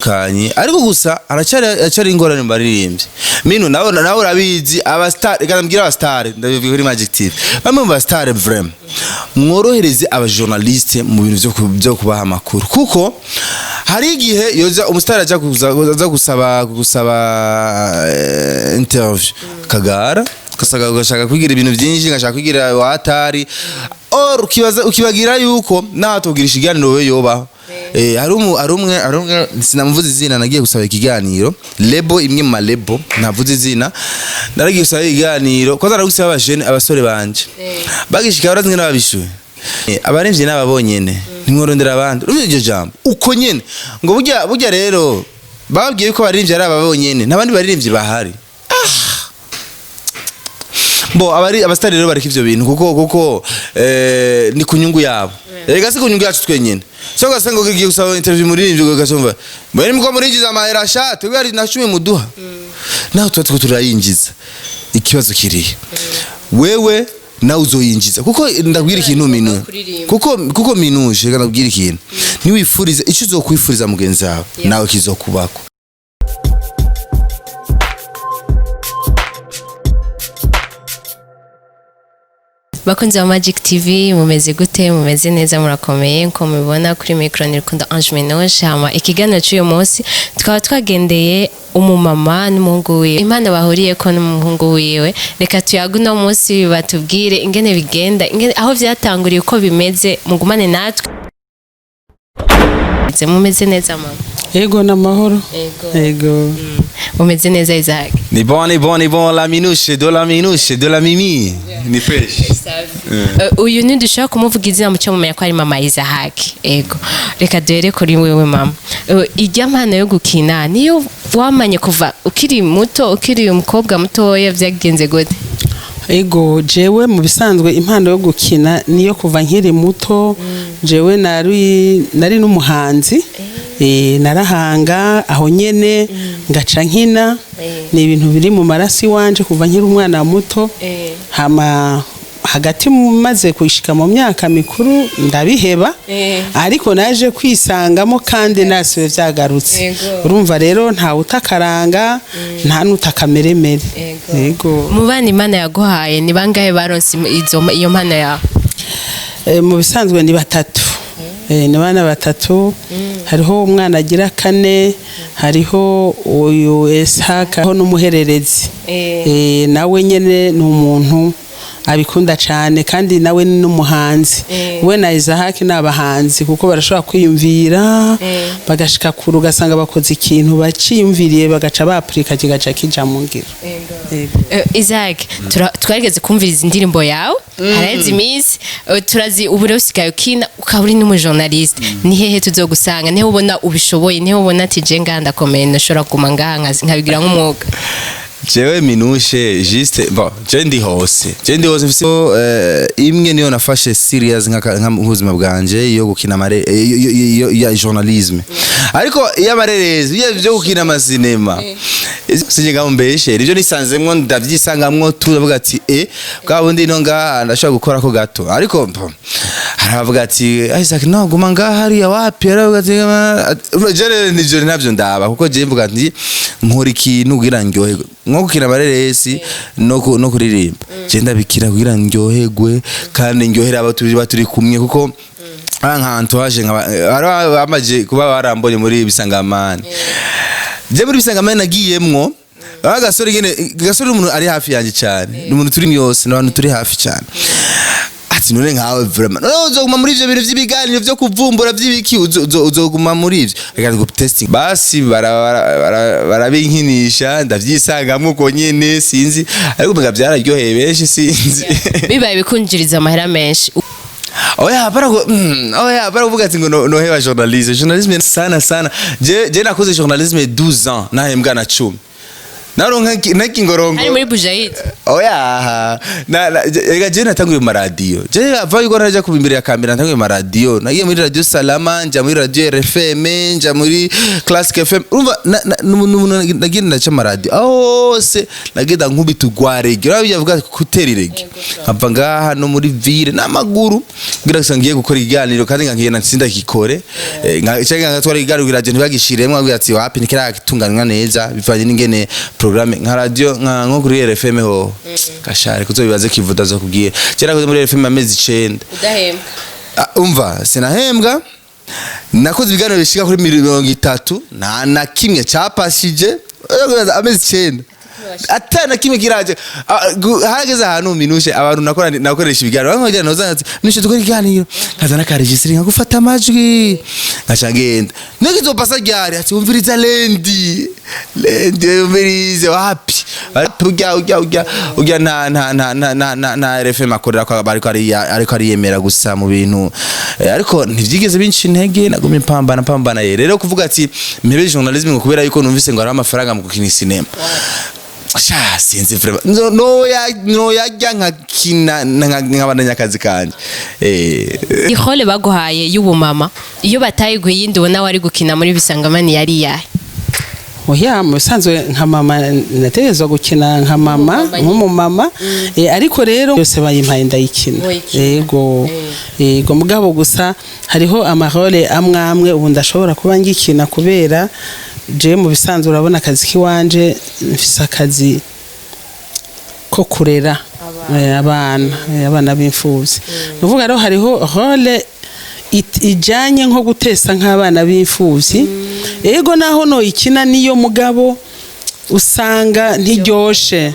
kanye ariko gusa aracari ingorane mu baririmbyi minu nawe urabizi abastar ikambwira abastar ndabivuga kuri Magic TV bamwe mu bastar vraiment mworohereze aba journaliste mu bintu byo kubaha amakuru kuko hari igihe yoza umustar aja gusaba interview kagara gashaka kwigira ibintu byinshi gashaka kwigira watari or ukibagira yuko natubwirisha iganiro we yobaho arumwe sinamuvuze izina nagiye gusaba ikiganiro lebo imwe mu lebo navuze izina naragiye gusaba ikiganiro ko zaragusaba abajene abasore banje bagishika barazinge nababishuye abaremvye n'ababonyene nimworondera abandi urumye iryo jambo uko nyene ngo burya rero babwiye ko baremvye ari ababonyene nabandi baremvye bahari bo abastari rero bareka ivyo bintu kuko ni kunyungu yabo rega se kunyungu yacu twenyene so gasengo kigiye gusaba interview muri ivyo gasumva mbere mko murinjiza amahera shate we na 10 muduha naho tuba turayinjiza ikibazo kiri wewe na uzoyinjiza kuko ndabwira ikintu minu kuko minuje ndabwira ikintu ni wifuriza ico uzokwifuriza mugenzi wawe nawe kizokubako. Bakunzi wa Magic TV mumeze gute mumeze neza murakomeye nko mubibona kuri micro ni Rukundo Ange Minoche hama ikiganiro cy'uyu munsi tukaba twagendeye umumama n'umuhungu wiwe Imana bahuriye ko n'umuhungu wiwe reka tuyaguno munsi batubwire ingene bigenda ingene aho vyatanguriye uko bimeze mugumane natwe mumeze neza mama Ego na mahoro. Ego. Umeze neza Isaac. Ni bon la minouche de la mimi. Ni fresh. Uyu ni dushaka kumuvuga izina mu cyo mumenya ko ari mama Isaac. Ego. Reka duhere kuri wewe mama. Ijya mpano yo gukina niyo wamanye kuva ukiri muto ukiri umukobwa mutoya vyagenze gute? Ego jewe mu bisanzwe impano yo gukina niyo kuva nkiri muto jewe nari n'umuhanzi narahanga aho nyene ngaca nkina ni ibintu biri mu marasi wanje kuva nkiri umwana muto hama hagati maze kuishika mu myaka mikuru ndabiheba ariko naje kwisangamo kandi nasuye vyagarutse urumva rero nta utakaranga nta nutakameremere yego mu bana Imana yaguhaye ni bangahe baronse iyo mpano yawe mu bisanzwe ni batatu ni bana batatu hariho umwana agira 4 hariho uyu Esaka ho n'umuhererezi nawe nyene ni umuntu abikunda cyane kandi nawe ni n'umuhanzi we na Isaac n'abahanzi kuko barashobora kwiyumvira bagashika kuru gasanga bakoze ikintu baciyumviriye bagaca baprika kigaca kija mu ngiro. Isaac twarigeze kumviriza indirimbo yawe hareze iminsi turazi ubu rero usikaye ukina ukaburi n'umujournaliste ni hehe tuzogusanga nihe ubona ubishoboye nihe ubona ati je ngandakomeye nashobora kuma ngaha nkabigira nk'umwuga jewe minushe juste bon je ndi hose imwe niyo nafashe serious nka ubuzima bwanje yo gukina ya journalisme ariko yamarerezi byo gukina amasinema sinje ngamumbeshe ibyo nisanzemwo ndavyisangamwo tuvuga ati bwabundi no ngaha ndashaka gukora ko gato ariko haravuga ati Isaac no guma ngaha hari wapi aravuga ati jere nijoro navyo ndaba kuko je mvuga ati nkora ikintu kugira ndyohe nko gukina amareresi no kuririmba je ndabikira kugira ndyoherwe kandi ndyohera abo turi kumwe kuko nkantu haje amaje kuba barambonye muri bisangamana je muri bisangamana nagiyemwo gasore umuntu ari hafi yanje cyane n'umuntu turi myose n'abantu turi hafi cyane ati none nkawe vraiment uzoguma muri ivyo bintu vy'ibiganiro vyo kuvumbura vy'ibiki uzoguma muri ivyo reka ngo testing basi barabinkinisha ndavyisangamwe uko nyene sinzi ariko mbega byararyoheye benshi sinzi bibaye bikunjiriza amahera menshi oya baravuga ati ngo noheba journalisme sana je nakoze journalisme 12 ans nahembwa na 10 naronka nakingorongo ari muri Bujahid oya ega je natanguye mu radio je ava yuko naje kubimbira ya kamera natanguye mu radio nagiye muri radio Salama nja muri radio RFM nja muri Classic FM urumva nagiye ndaca mu radio hose nagenda nkubita ugwarege urabiye avuga kutera irege ava ngaha no muri ville n'amaguru ngira ngiye gukora iganiro kandi ngiye natsinda kikore nka ngatwara iganiro radio ntibagishiremwe avuga ati wapi nikira gitunganywa neza bivanye n'ingene programme nka radio nko kuri RFM ho kashare kuzobibaze kivuda zo kubwira cyera ko muri RFM amezi 9 udahembwa umva sinahembwa nakoze ibiganiro bishika kuri 30 na kimwe cyapashije amezi 9 atana kimwe kiraje hageze ahantu minushe abantu nakoresha ibiganiro bankojya nozanze minushe dukora iganiro kazana ka registre nkagufata amajwi ngacagenda nekizopasa ryari ati umviriza lendi umvirize wapi ujya na RFM akorera ko ariko ariyemera gusa mu bintu ariko ntivyigeze binshi intege nagumye pambana rero kuvuga ati mpebe journalism ngo kubera yuko numvise ngo ari amafaranga mu gukina cinema sinzi vrema no yajya nkakina nkabandanya akazi kanje ihole baguhaye y'ubumama iyo batayiguye yindi ubona wari gukina muri Bisangamani yari yahe oya musanzwe nka mama nategezwa gukina nka mama nk'umumama ariko rero yose bayimpaye ndayikina yego mugabo gusa hariho amahole amwe ubu ndashobora kuba ngikina kubera je mu bisanzwe urabona akazi kiwanje mfise akazi ko kurera abana b'imfuvyi nuvuga rero hariho role ijanye nko gutesa nk'abana b'imfuvyi ego naho no ikina niyo mugabo usanga ntiryoshe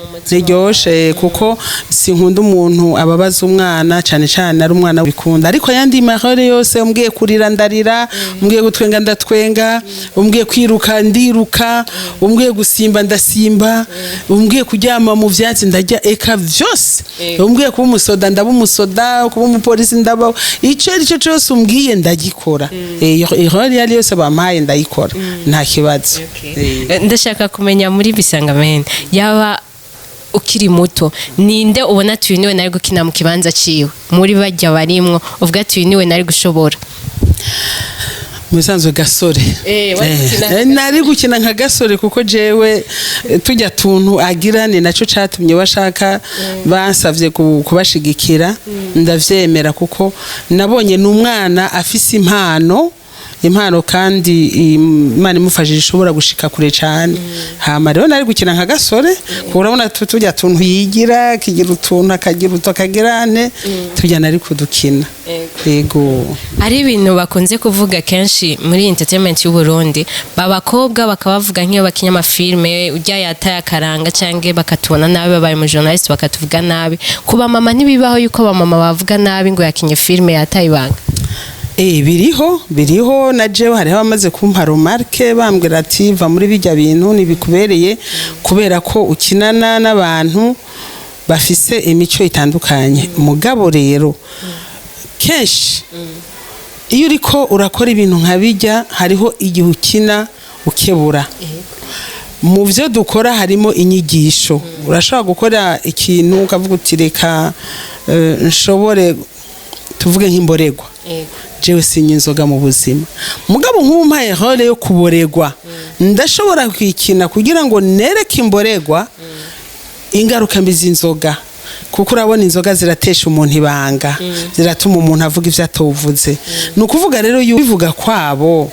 kuko sinkunda umuntu ababaza umwana cyane ari umwana wikunda ariko yandi mahore yose umbwiye kurira ndarira umbwiye gutwenga ndatwenga umbwiye kwiruka ndiruka umbwiye gusimba ndasimba umbwiye kuryama mu vyatsi ndajya eka vyose umbwiye kuba umusoda ndaba umusoda kuba umupolisi ndaba ico cyose umbwiye ndagikora ihore yari yose bampaye ndayikora nta kibazo ndashaka kumenya muri Bisangamani yaba ukiri muto ninde ubona tuyi niwe nari gukina mu kibanza ciwe muri bajya barimwo uvuga tuyi niwe nari gushobora musanzwe gasore nari gukina nka gasore kuko jewe tujya tuntu agira ni naco catumye bashaka bansavye kubashigikira ndavyemera kuko nabonye n'umwana afise impano kandi Imana imufashije ishobora gushika kure cyane hama rero nari gukina nka gasore urabona tujya tuntu yigira kigira utuntu akagira utokagirane tujya nari kudukina yego ari ibintu bakunze kuvuga kenshi muri entertainment y'u Burundi babakobwa bakabavuga nk'iyo bakinya amafilme ujya yataye akaranga cyangwa bakatubona nabi babaye mu journalist bakatuvuga nabi kuba mama ntibibaho yuko ba mama bavuga nabi ngo yakinye filme yataye ibanga biriho na jewe hariho bamaze kumpa remarque bambwira ati va muri bijya bintu nibikubereye kubera ko ukinana n'abantu bafise imico itandukanye mugabo rero kenshi iyo uriko urakora ibintu nka bijya hariho igihe ukina ukebura mu byo dukora harimo inyigisho urashobora gukora ikintu ukavuga uti reka nshobore tuvuge nk'imboregwa jewe sinya inzoga mu buzima mugabo nk'umpaye role yo kuboregwa ndashobora kwikina kugira ngo nereke imboregwa ingaruka mbi z'inzoga kuko urabona inzoga ziratesha umuntu ibanga ziratuma umuntu avuga ivyo atovuze nukuvuga rero yubivuga kwabo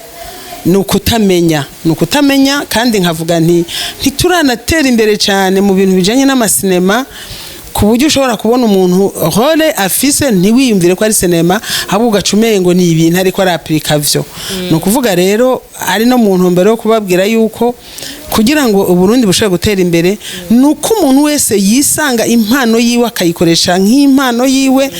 nukutamenya kandi nkavuga ntituranatera imbere cyane mu bintu bijanye n'amasinema ku buryo ushobora kubona umuntu role afise ntiwiyumvire ko ari sinema ahubwo ugacumeye ngo ni ibintu ariko ari apurika vyo ni ukuvuga rero ari no mu ntumbero yo kubabwira yuko kugira ngo Uburundi bushobore gutera imbere ni uko umuntu wese yisanga impano yiwe akayikoresha nk'impano yiwe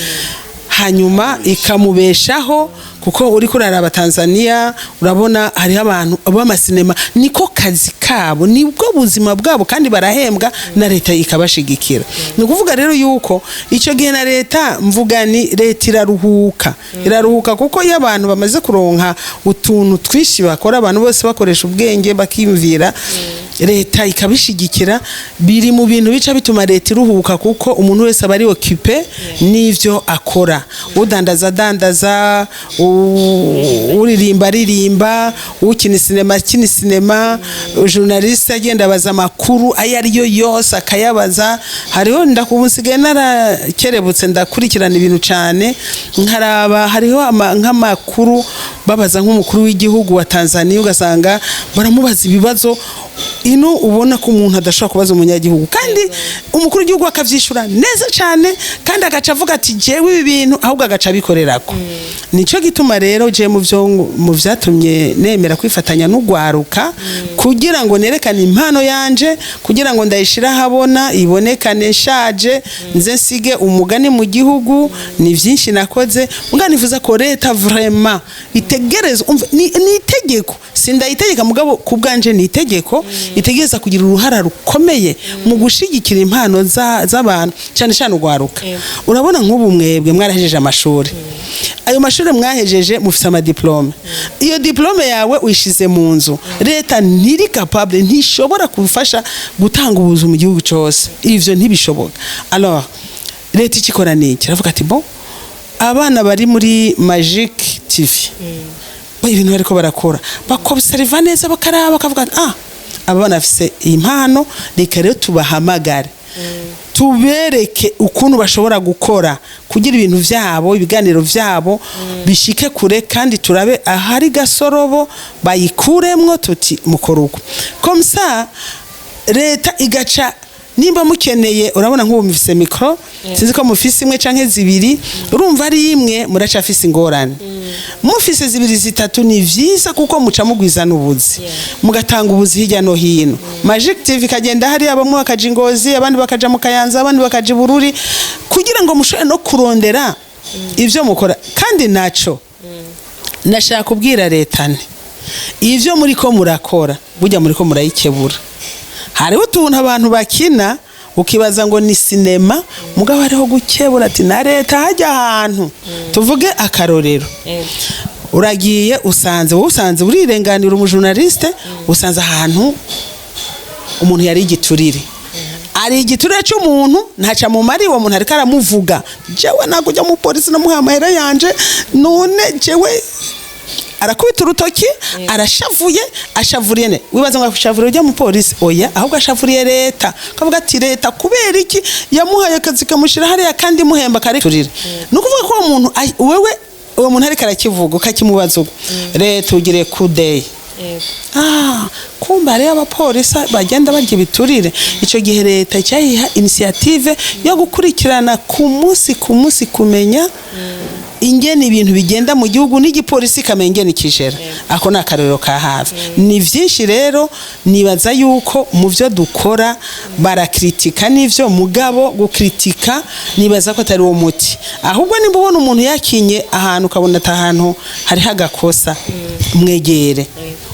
hanyuma ikamubeshaho kuko uri kuraraba Tanzania urabona hari abantu b'amasinema niko kazi kabo nibwo buzima bwabo kandi barahembwa na leta ikabashigikira ni kuvuga rero yuko ico gihe na leta mvuga ni leta iraruhuka kuko iyo abantu bamaze kuronka utuntu twishi bakora abantu bose bakoresha ubwenge bakimvira leta ikabishigikira biri mu bintu bica bituma leta iruhuka kuko umuntu wese aba ari occupé n'ivyo akora dandaza uririmba ukina sinema journaliste agenda baza amakuru ayo ariyo yose akayabaza hariho ndakubusigaye narakerebutse ndakurikirana ibintu cyane nkaraba hariho nk'amakuru babaza nk'umukuru w'igihugu wa Tanzania ugasanga baramubaza ibibazo ino ubona ko umuntu adashobora kubaza umunyagihugu kandi umukuru w'igihugu akavyishura neza cyane kandi agaca avuga ati jewe ibi bintu ahubwo agaca bikorerako nico gituma rero je mu vyatumye nemera kwifatanya n'ugwaruka kugira ngo nerekane impano yanje kugira ngo ndayishira habona ibonekane shaje nze nsige umugani mu gihugu ni vyinshi nakoze nganivuza ko leta vraiment itegereza ni itegeko sindayitegeka mugabo kubganje ni itegeko itegeza kugira uruhara rukomeye mu gushigikira impano z'abantu cyane cyane ugwaruka urabona nk'ubu mwebwe mwarahejeje amashuri ayo mashuri mwahejeje mufise ama diplome iyo diplome yawe uyishize mu nzu leta ntiri capable ntishobora kufasha gutanga ubuzu mu gihugu cyose ivyo ntibishoboka alors leta ikikora niki ravuga ati bon abana bari muri Magic TV ibintu bariko barakora bakobserva neza bakaraba bakavuga abana bafise impano reka rero tubahamagare tubereke ukuntu bashobora gukora kugira ibintu vyabo ibiganiro vyabo bishike kure kandi turabe ahari gasorobo bayikuremwo tuti mukoruko comme ça leta igaca nimba mukeneye urabona nk'ubu mufise micro sinzi ko mufise imwe canke zibiri urumva ari imwe muracafise ingorane mufise zibiri zitatu ni vyiza kuko muca mugwiza n'ubuzi mugatanga ubuzi hirya no hino Magic TV kagenda hari abamwe bakaja Ingozi abandi bakaja mu Kayanza abandi bakaja Bururi kugira ngo mushobore no kurondera ivyo mukora kandi naco nashaka kubwira leta ivyo muri ko murakora burya muri ko murayikebura hariho utuntu abantu bakina ukibaza ngo ni sinema mugabo hariho gukebura ati na leta hajya ahantu tuvuge akarorero uragiye usanze urirenganira umujournaliste usanze ahantu umuntu yari igiturire ari igiturire cy'umuntu ntaca mu mari wa muntu ariko aramuvuga jewe nakujya mu polisi no muhamahera yanje none jewe arakubita urutoki ashavuriye ne wibaza ngo ashavuriye ujya mu polisi oya ahubwo ashavuriye leta kavuga ati leta kubera iki yamuhaye akazi kamushira hariya kandi muhemba kare turire nukuvuga ko umuntu wewe uwo muntu ariko arakivuga ukakimubaza leta ugire kuday kumba rero abapolisi bagenda barya ibiturire ico gihe leta cyayiha initiative yo gukurikirana ku munsi kumenya ingene ibintu bigenda mu gihugu n'igipolisi kamenge nikijera ako nakarero ka hafi ni vyinshi rero nibaza yuko mu byo dukora barakritika nivyo mugabo gukritika nibaza ko atari wo muti ahubwo nimba ubona umuntu yakinye ahantu kabona atahantu hari hagakosa mwegere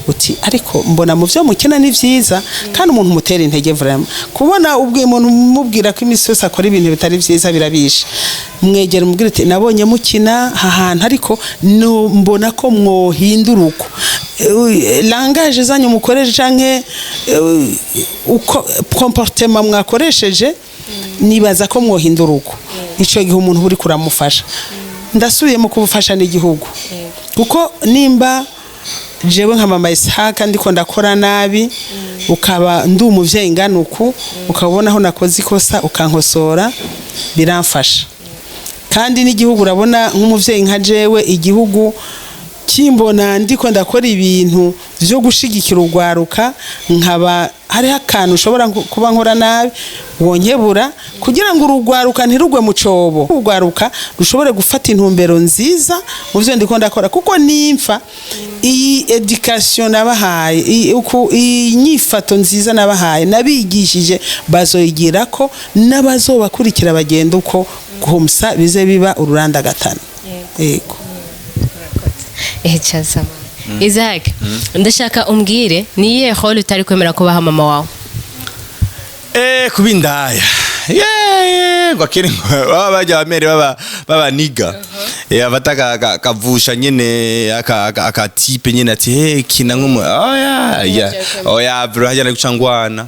uti ariko mbona mu byo mukina ni vyiza kandi umuntu mutera intege vraiment kubona ubwiye umuntu mubwira ko imisosi akora ibintu bitari vyiza birabisha mwegera umubwira ati nabonye mukina ahantu ariko mbona ko mwohindura uko langage zanyu mukoresha canke uko comportement mwakoresheje nibaza ko mwohindura uko ico gihe umuntu uri kuramufasha ndasubiye mu kubufasha n'igihugu kuko nimba jewe nka mama Ishaka ndiko ndakora nabi ukaba ndi umuvyeyi nganuku ukabona aho nakoze ikosa ukankosora biramfasha kandi n'igihugu urabona nk'umuvyeyi nka jewe igihugu kimbona ndiko ndakora ibintu byo gushigikira ugwaruka nkaba hari akantu ushobora kuba nkora nabi wonyebura kugira ngo urugwaruka ntirugwe mu cobo urugwaruka rushobore gufata intumbero nziza mu byo ndiko ndakora kuko nimfa iyi education nabahaye iyi nyifato nziza nabahaye nabigishije bazoyigira ko n'abazobakurikira bagenda uko kumsa bize biba ururanda gatana yego chazama Isaac ndashaka umbwire niye hole utari kwemera kubaha mama wawe kubindaya bakiri baba bajya bamere baba niga abataka kavusha nyene aka type nyene ati hey kina nkumu oya bro hajya gucangwana.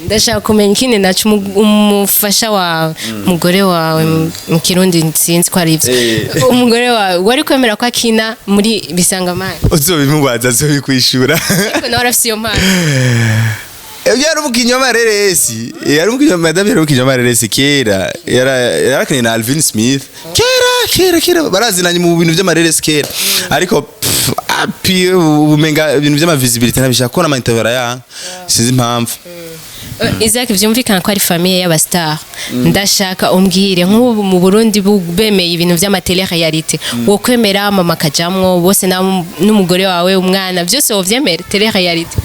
Ndashaka kumenya ikindi nacu umufasha wawe umugore wawe mu Kirundi sinzi ko ari ivyo umugore wawe wari kwemera ko akina muri Bisangamana uzobimubaza azobikwishura ariko nawe arafise iyo mpano. Yari umukinyoma reresi yari umukinyoma madame yari umukinyoma reresi kera yarakanye na Alvin Smith kera barazinanye mu bintu by'amareresi kera ariko api ubumenga ibintu by'ama visibility nabishaka ko na mantabara ya sinzi impamvu. Isaac vyumvikana ko ari famille y'abastar ndashaka umbwire nk'ubu mu Burundi bemeye ibintu by'amatele reality wo kwemera mama kajamwo bose n'umugore wawe umwana byose wovyemera tele reality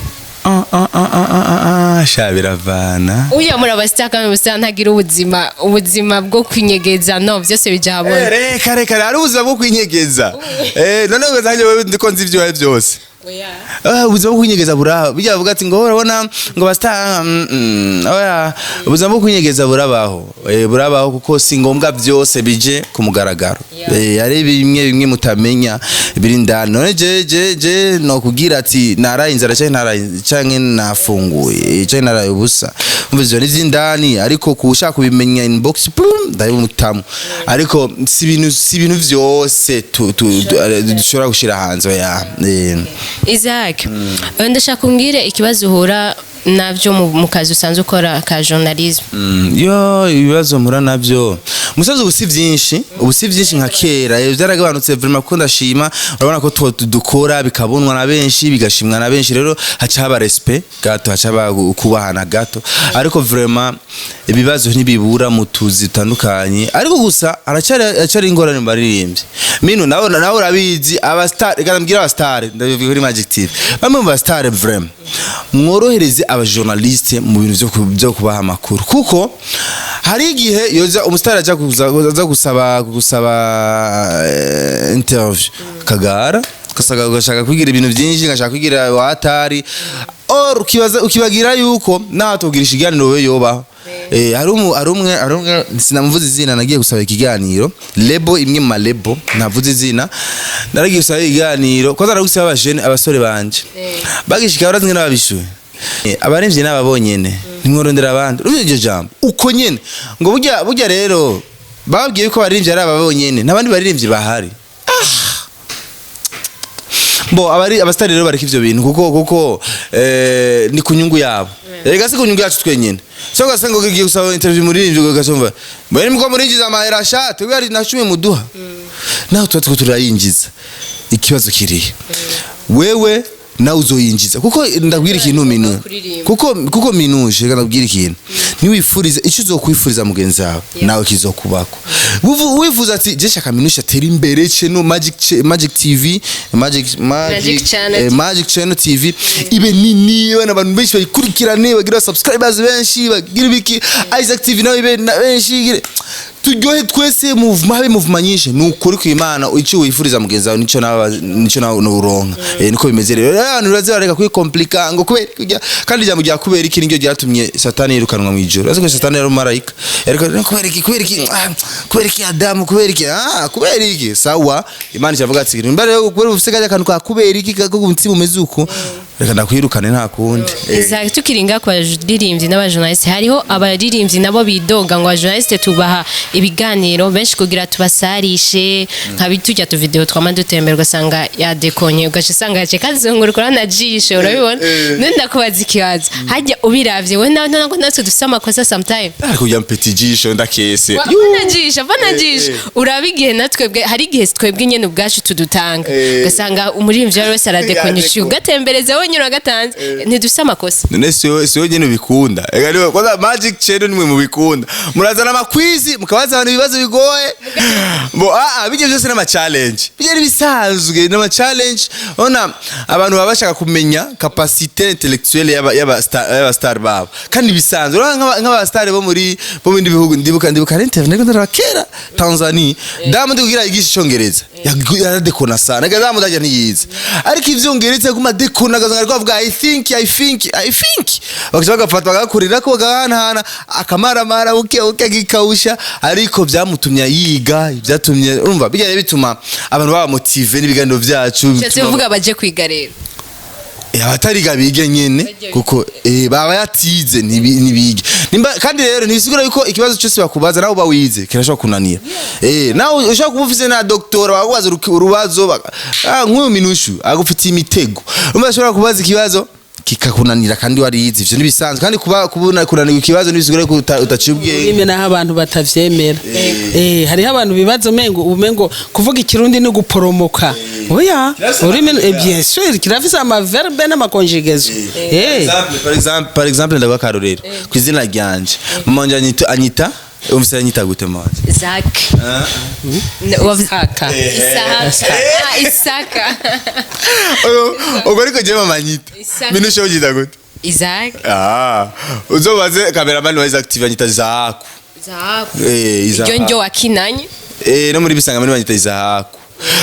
shabiravana uya muri abastar kandi abastar ntagira ubuzima bwo kwinyegeza no byose bijahabona reka ari ubuzima bwo kwinyegeza none ngazanje wewe ndiko nzi ivyo byose ubuzima bwo kwinyegeza buraho bijya bavuga ati ngo urabona ngo basta ubuzima bwo kwinyegeza burabaho kuko si ngombwa byose bije ku mugaragaro ari bimwe mutamenya biri ndani none je no kugira ati naraye inzara canke nafunguye canke naraye ubusa umvizwe n'izindani ariko kushaka kubimenya inbox ndaye umutamu ariko si ibintu byose dushobora gushira hanze Isaac ndashaka kumbwire ikibazo uhura navyo mu kazi usanzwe ukora ka journalism. Ibibazo mpura navyo musazo ubusi byinshi nka kera byaragabanutse vraiment ko ndashima urabona ko dukora bikabonwa na benshi bigashimwa na benshi rero haca haba respect gato haca haba kubahana gato ariko vraiment ibibazo ntibibura mu tuzi tandukanye ariko gusa aracari ingorane baririmbye mino nawe urabizi abastar ikambwira abastar ndabivuga kuri Magic TV bamwe mu bastar vraiment mworohereze aba journaliste mu bintu byo kubaha amakuru kuko hari igihe yoza umustar aja gusaba interview kagara gashaka kwigira ibintu byinshi gashaka kwigira watari or ukibagira yuko natubwirisha iganiro we yobaho arumwe sinamuvuze izina nagiye gusaba ikiganiro lebo imwe ma lebo navuze izina naragiye gusaba ikiganiro ko zaragusaba abajene abasore banje bagishika barazwe n'ababishuye abaremvye n'ababonyene nimworondera abandi urumye iryo jambo uko nyene ngo burya rero babwiye ko baremvye ari ababonyene nabandi baremvye bahari abastari rero bareka ivyo bintu kuko ni kunyungu yabo rega se kunyungu yacu twenyene so gasa ngo giye gusaba interview muri ivyo gasumva bari mko muri injiza amahera shate we ari na 10 muduha naho tuba turayinjiza ikibazo kiriye wewe na uzoyinjiza kuko ndabwira ikintu minu kuko minuje ndabwira ikintu ni wifuriza icyo uzokwifuriza mugenzi wawe nawe kizokubako wifuza ati je shaka minuje atera imbere ceno Magic TV Magic Channel TV ibe nini bana abantu benshi bayikurikirane bagira subscribers benshi bagira biki Isaac TV nawe ibe benshi turyohe twese movement nyinshi nukuri ku Imana icyo wifuriza mugenzi wawe nico nawe uronka niko bimeze rero abantu bazareka kwikomplika ngo kubera kandi jambo rya kubera iki niryo ryatumye satani yirukanwa mu ijoro azi ko satani yari marayika yariko kubera iki Adamu kubera iki sawa Imana cyavuga ati mbere yo kubera ufise akantu ka kubera iki ko umutima umeze uko reka ndakwirukane nta kundi Exact tukiringa kwa diririmbyi n'abajournaliste hariho abaririmbyi nabo bidoga ngo abajournaliste tubaha ibiganiro benshi kugira tubasarishe nka bitujya tu video twama dutembera ugasanga yadekonye ugasanga yace kazungurukura na jishe urabibona nenda kubaza ikibazo hajya ubiravye we ntabwo natwe dufite amakosa sometime ariko ya petit jishe ndakese bana jishe urabigihe natwe hari gihe twebwe nyene ubwacu tudutanga ugasanga umuririmbyi wese aradekonye ugatembereza wenyura gatanze ntidufite amakosa none siyo nyene ubikunda ega kwa Magic Channel nimwe mubikunda murazana amakwizi mukabaza abantu ibibazo bigoye bijye byose n'ama challenge bijye bisanzwe n'ama challenge ona abantu babashaka kumenya capacité intellectuelle y'aba star babo kandi bisanzwe nk'aba star bo muri bindi bihugu ndibuka internet ndara kera Tanzania Diamond kugira yigisha icyongereza yaradekona sana ega Diamond ajya ntiyize ariko ivyongereza kuma dekona ariko avuga I think bakaca bagafata bagakurira ko bagahanahana akamaramara uke gikausha ariko byamutumye yiga byatumye urumva bijya bituma abantu baba motive n'ibiganiro byacu cyose uvuga baje kwiga rero abatariga bige nyene kuko baba yatize nibige kandi rero nibisigura yuko ikibazo cyose bakubaza nawe bawize kirashobora kunanira nawe ushaka kuvuze na doctor bakubaza urubazo nk'uyu Minushu agufitiye imitego umashobora kubaza ikibazo kikakunanira kandi warize ivyo nibisanzwe kandi kubona kunanirwa ikibazo nibisigura ko utaciye ubwenge ime naho abantu batavyemera hariho abantu bibazo umengo kuvuga ikirundi no guporomoka oya urime bien sûr kirafise ama verbe n'amakonjugaison par exemple ndabakarorero kwizina ryanje mama wanje anyita umvise anyita gute manje Isaka ubwo ariko je mama anyita Minushe ugida gute Isaac uzobaze cameraman wa Isaac TV anyita Zaku Isaac Jonjo wakinanye no muri bisanga muri anyita Zaku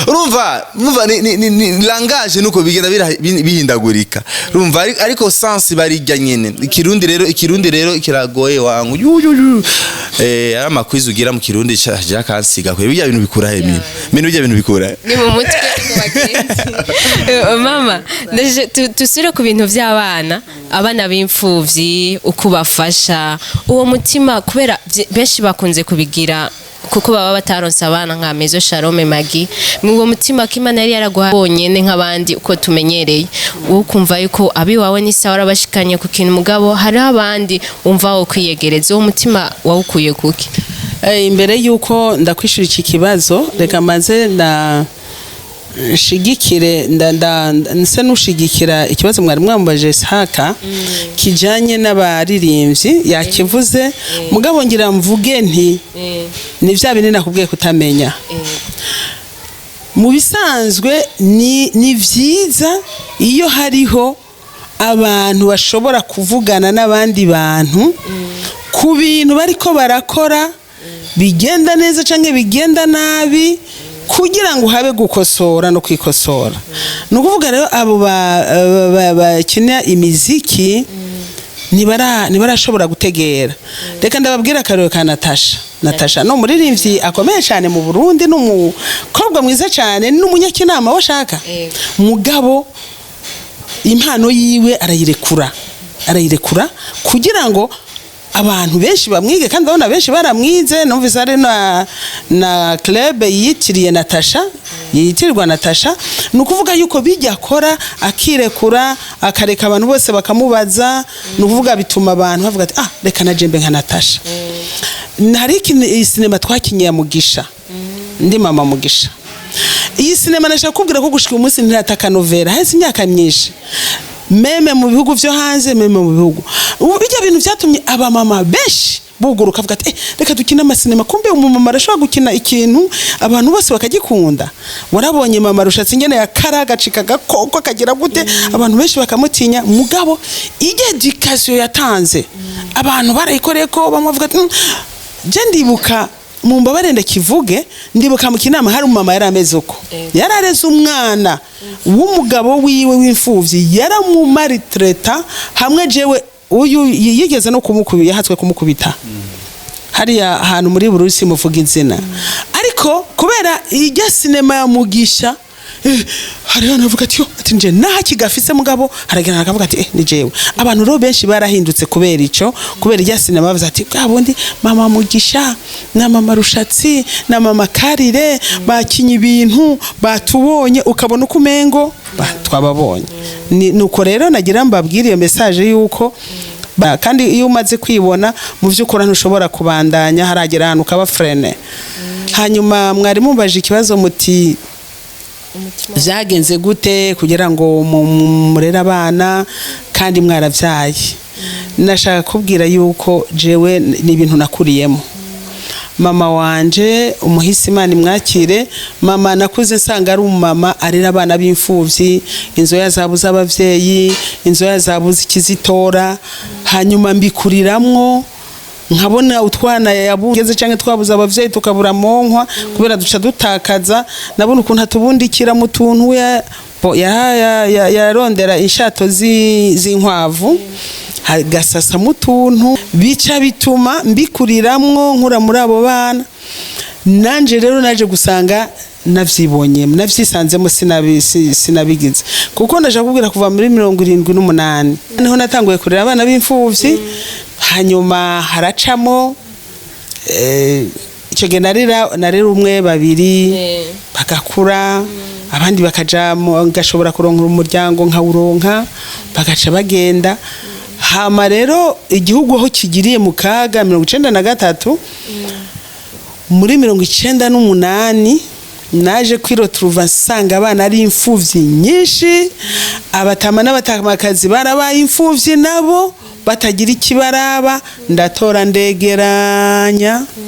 urumva ni langage nuko bigenda bihindagurika urumva ariko sense barijya nyene ikirundi rero kiragoye wangu amakwizi ugira mu kirundi cya kansiga kwe bijya bintu bikura he bijya bintu bikura ni mu mutwe mama tusire ku bintu by'abana abana b'imfuvyi uko bafasha uwo mutima kubera benshi bakunze kubigira kuko baba bataronse abana nka Mezo Shalome Magi mu mutima k'Imana yari yaragwabonyene nk'abandi uko tumenyereye ukumva yuko abi wawe ni sawa arabashikanye ku kintu mugabo hari abandi umva wo kwiyegereza uwo mutima wawukuye kuki imbere yuko ndakwishura iki kibazo reka maze shigikire nse nushigikira ikibazo mwari mwambaje Saka kijanye n'abaririmbyi yakivuze mugabo ngira mvuge nti ni vya binini nakubwiye kutamenya mu bisanzwe ni vyiza iyo hariho abantu bashobora kuvugana n'abandi bantu ku bintu bariko barakora bigenda neza canke bigenda nabi kugira ngo habe gukosora no kwikosora nukuvuga rero abo bakina imiziki ntibarashobora gutegera reka ndababwira akarero ka Natasha no muririmbyi akomeye cyane mu Burundi n'umukobwa mwiza cyane n'umunyakinama washaka mugabo impano yiwe arayirekura kugira ngo abantu benshi bamwige kandi abona benshi baramwize numvise ari na club yitiriye Natasha yitirirwa Natasha nukuvuga yuko bijya akora akirekura akareka abantu bose bakamubaza nukuvuga bituma abantu bavuga ati reka najembe nka Natasha hari sinema twakinye Mugisha ndi mama Mugisha iyi sinema nashaka kubwira ko gushika umunsi ntirataka novela hasi imyaka myinshi meme mu bihugu byo hanze meme mu bihugu bijya bintu byatumye aba mama benshi buguruka avuga ati reka dukina amasinema kumbe umumama arashobora gukina ikintu abantu bose bakagikunda warabonye mama rushatse ingene ya karagacika gakoko kagira gute abantu benshi bakamutinya mugabo education yatanze abantu barayikoreye ko bamwe ati je ndibuka mu mbabare ndakivuge ndibuka mu kinama hari umama yarameze uko yarareze umwana w'umugabo wiwe w'imfuvyi yaramumaritreta hamwe jewe uyu yigeze no kumukubita yahatswe kumukubita hariya ahantu muri Burusi muvuga izina ariko kubera ijya sinema ya Mugisha hari hanavuga ati nje naha kigafise mugabo haragena akavuga ati ni jewe abantu ro benshi barahindutse kubera ico kubera ijya sinema bavuze ati bwabundi mama Mugisha na mama Rushatsi na mama Karire bakinye ibintu batubonye ukabona uko umengo twababonye nuko rero nagira mbabwira iyo message yuko kandi iyo umaze kwibona mu vy'ukora ntushobora kubandanya haragera ahantu kaba frene hanyuma mwari mubaje ikibazo muti vyagenze gute kugira ngo murera abana kandi mwaravyaye nashaka kubwira yuko jewe ni ibintu nakuriyemo mama wanje umuhisi Imana imwakire mama nakuze nsanga ari umama arera abana b'imfuvyi inzoya zabuze abavyeyi inzoya zabuze ikizitora hanyuma mbikuriramwo nkabona utwana yabugeze canke twabuze abavyeyi tukabura monkwa kubera duca dutakaza nabona ukuntu atubundikira mu tuntu yarondera inshato z'inkwavu hagasasamo utuntu bica bituma mbikuriramwo nkura muri abo bana nanje rero naje gusanga navyibonye navyisanzemo sinabigize kuko ndaje kubwira kuva muri 78 niho natanguye kurera abana b'imfuvyi hanyuma haracamo icyo gihe narera umwe babiri bagakura abandi bakajamo ngashobora kuronkera umuryango nkawuronka bagaca bagenda hama rero igihugu aho kigiriye mu kaga 1993 muri 1998 naje kwirotruva nsanga abana ari imfuvyi nyinshi abatama n'abatamakazi barabaye imfuvyi nabo batagira ikibaraba ndatora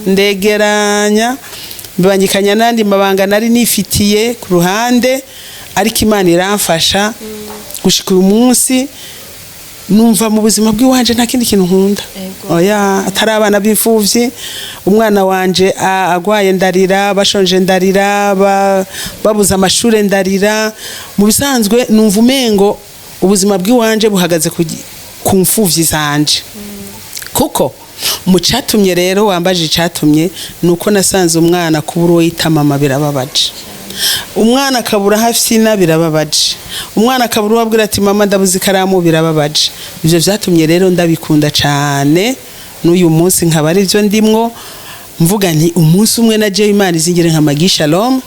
ndegeranya mbanyikanya nandi mabanga nari nifitiye ku ruhande ariko Imana iramfasha gushika uyu munsi numva mu buzima bw'iwanje nta kindi kintu nkunda oya atari abana b'imfuvyi umwana wanje agwaye ndarira bashonje ndarira babuza amashure ndarira mu bisanzwe numva umengo ubuzima bw'iwanje buhagaze ku mfuvyi zanje kuko mu catumye rero wambaje icatumye nuko nasanze umwana kubura uwo yita mama birababaje umwana akabura hafina birababaje umwana akabura wabwira ati mama ndabuze ikaramu birababaje ivyo vyatumye rero ndabikunda cane n'uyu munsi nkaba ari byo ndimwo mvuga nti umunsi umwe na je Imana izingire nka Magi Shalom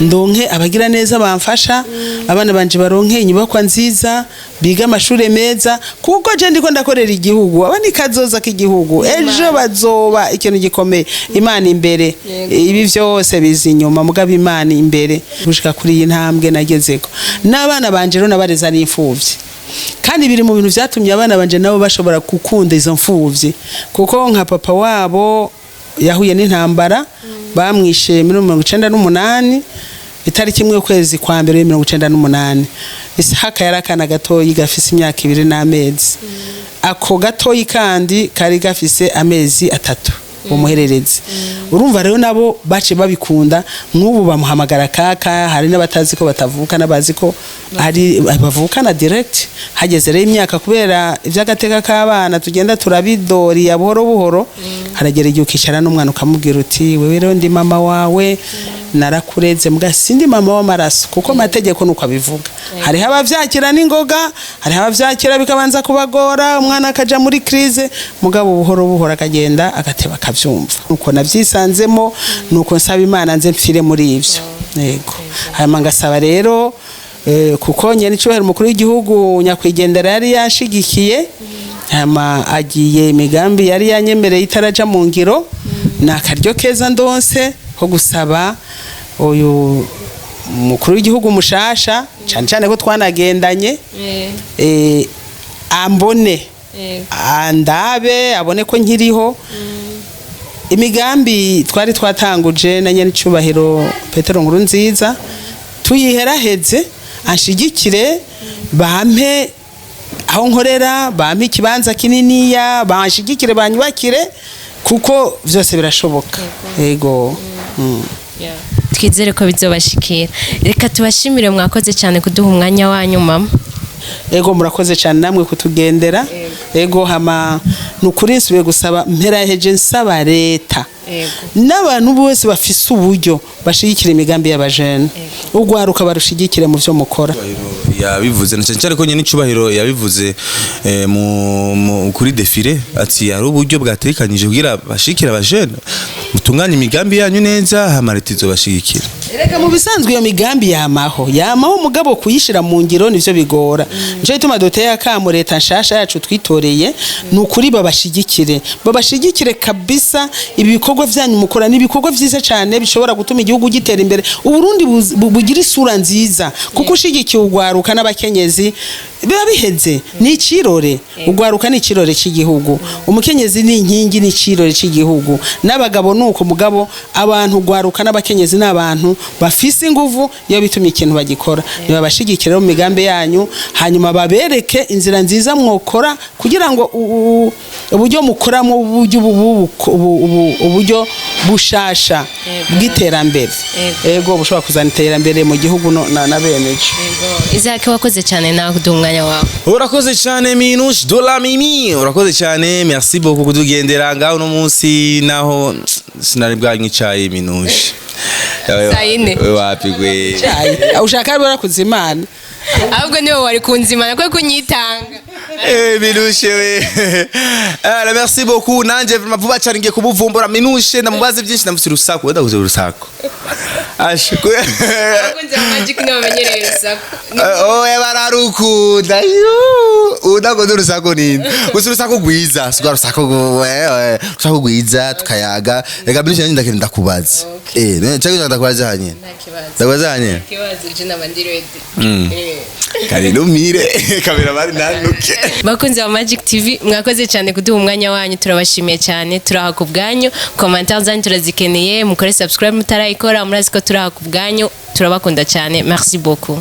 ndonke abagira neza bamfasha abana banje baronke inyubakwa nziza biga amashure meza kuko je ndiko ndakorera igihugu abani kazoza k'igihugu ejo bazoba ikintu gikomeye Imana imbere ibi vyose bizi inyuma mugabo Imana imbere gushika kuri iyi ntambwe nagezeko n'abana banje rero nabareza n'imfuvyi kandi biri mu bintu vyatumye abana banje nabo bashobora gukunda izo mfuvyi kuko nka papa wabo yahuye n'intambara bamwishe 1998 itariki imwe ukwezi kwa mbere 1998 Isaka yarakana gatoyi gafise imyaka 2 n'amezi ako gatoyi kandi kari gafise amezi 3 umuhererezi urumva rero nabo bace babikunda nk'ubu bamuhamagara kaka hari n'abatazi ko batavuka nabazi ko ari bavukana direct hageze rero imyaka kubera ivy'agateka k'abana tugenda turabidori ya buhoro buhoro haragera igihe ukishara n'umwana ukamubwira uti wewe rero ndi mama wawe narakureze mbwa sindi mama w'amaraso kuko amategeko nuko abivuga hari abavyakira n'ingoga hari abavyakira bikabanza kubagora umwana akaja muri crise mugabo buhoro buhoro akagenda agateba akavyumva nuko navyisanzemo nuko nsaba Imana nze mpfire muri ivyo yego hanyuma ngasaba rero kuko nyene icubahiro umukuru w'igihugu nyakwigendera yari yashigikiye hama agiye imigambi yari yanyemereye itaraja mu ngiro nakaryo keza ndonse ko gusaba uyu mukuru w'igihugu mushasha cyane ko twanagendanye ambone andabe abone ko nkiriho imigambi twari twatanguje na nyene icubahiro Petero Nkurunziza tuyiheraheze anshigikire bampe aho nkorera bampe ikibanza kininiya banshigikire banyubakire kuko vyose birashoboka yego twizere ko bizobashikira reka tubashimire mwakoze cyane kuduha umwanya wanyu mama ego murakoze cyane namwe kutugendera ego hama nukuri nsubiye gusaba mperaheje nsaba leta n'abantu bose bafise uburyo bashigikira imigambi y'abajene ugwaruka barushigikire mu byo mukora yabivuze cyane ko nyene icubahiro yabivuze kuri defile ati ari uburyo bwatekanije kugira bashikira abajene mutunganya imigambi yanyu neza hamaritizo bashigikira reka mu bisanzwe iyo migambi yamaho mugabo kuyishira mu ngiro nivyo bigora nje ituma doteye akamo leta nshasha yacu twitoreye nukuri babashigikire kabisa ibi bikorwa vyanyu mukora n'ibikorwa vyiza cyane bishobora gutuma igihugu gitera imbere uburundi bugira isura nziza kuko ushigikiye ugwaruka n'abakenyezi biba biheze ni ikirore ugwaruka ni ikirore cy'igihugu umukenyezi ni inkingi ni ikirore cy'igihugu n'abagabo nuko mugabo abantu ugwaruka n'abakenyezi n'abantu bafise inguvu iyo bitumye ikintu bagikora niba bashigikira mu migambi yanyu hanyuma babereke inzira nziza mwokora kugira ngo uburyo mukoramo uburyo bushasha bw'iterambere ego bushobora kuzana iterambere mu gihugu na benejo. Isaac wakoze cyane nawe kuduha umwanya wawe. Urakoze cyane Minouche de la Mimi, urakoze cyane, merci beaucoup kutugendera ngaho no munsi naho sinari bwanyicaye Minouche. Sayine wapi gwe ushaka bora kuzimana ahubwo niwe wari kunzimana kwe kunyitanga. Minouche we merci beaucoup, nanje vuba cyane ngiye kubuvumbura Minouche, ndamubaze byinshi, ndamusira urusaku, ndaguze urusaku ashikwe akunze magic no bamenyereye urusaku. Bararukunda udagoze urusaku nini gusa urusaku gwiza suga urusaku gwiza tukayaga reka Minouche ndakenda ndakubaza cyangwa ndakubaza hanye ndakubaza hanye kibazo je nabandire kari numire kamera bari nanuke. Bakunze wa Magic TV mwakoze cyane kuduha umwanya wanyu, turabashimiye cyane, turaha ku bwanyu, commentaires zanyu turazikeneye, mukore subscribe mutarayikora, murazi ko turaha ku bwanyu, turabakunda cyane, merci beaucoup.